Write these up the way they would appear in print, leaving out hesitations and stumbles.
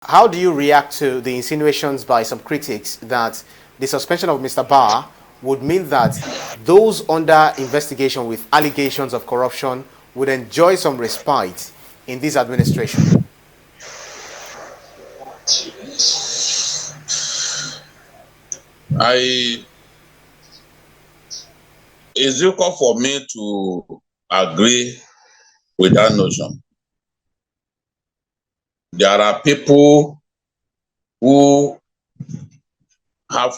How do you react to the insinuations by some critics that the suspension of Mr. Bawa would mean that those under investigation with allegations of corruption would enjoy some respite in this administration? It's difficult for me to agree with that notion. There are people who have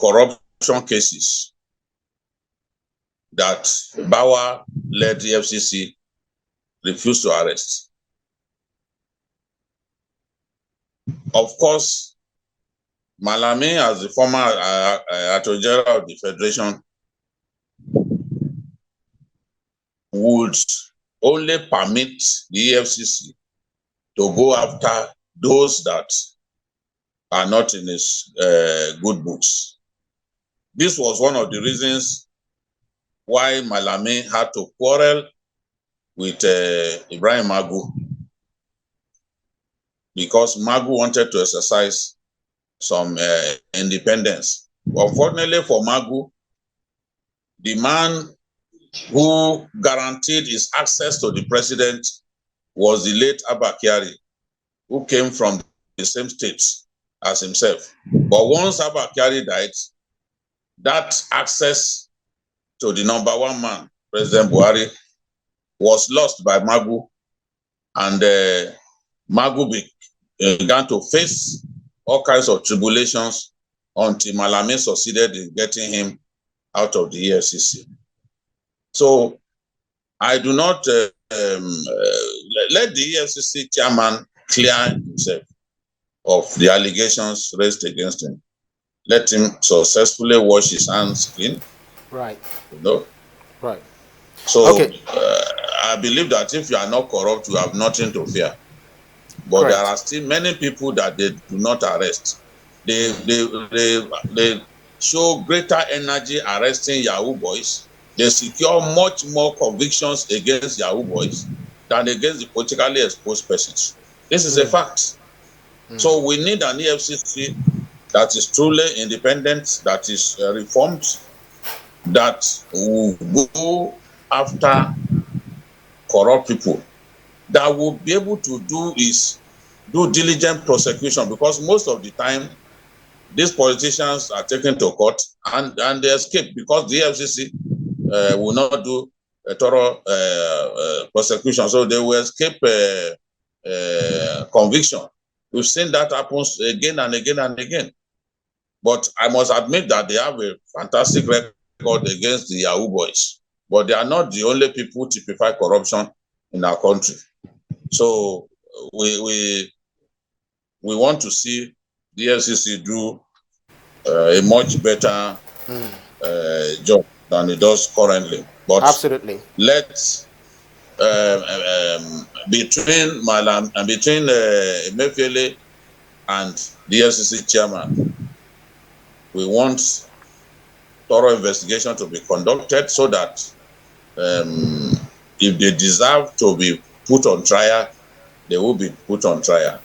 corruption cases that Bawa led the EFCC refused to arrest. Of course, Malami, as the former Attorney General of the Federation, would only permit the EFCC to go after those that are not in his good books. This was one of the reasons why Malami had to quarrel with Ibrahim Magu, because Magu wanted to exercise some independence. Unfortunately for Magu, the man who guaranteed his access to the president was the late Abba Kyari, who came from the same states as himself. But once Abba Kyari died, that access to the number one man, President Buhari, was lost by Magu, and Magu began to face all kinds of tribulations until Malami succeeded in getting him out of the EFCC. So I do not let the EFCC chairman clear himself of the allegations raised against him. Let him successfully wash his hands clean. Right. You know? Right. So okay. I believe that if you are not corrupt, you have nothing to fear. But Correct. there are still many people that they do not arrest. They show greater energy arresting Yahoo boys. They secure much more convictions against Yahoo boys than against the politically exposed persons. This is a fact. So we need an EFCC that is truly independent, that is reformed, that will go after corrupt people, that will be able to do diligent prosecution, because most of the time these politicians are taken to court and they escape because the EFCC will not do a thorough prosecution, so they will escape conviction. We've seen that happens again and again and again. But I must admit that they have a fantastic record against the Yahoo boys. But they are not the only people who typify corruption in our country. So we want to see the EFCC do a much better job than it does currently. But absolutely, let's between Emefiele and the EFCC chairman, we want thorough investigation to be conducted so that if they deserve to be put on trial, they will be put on trial.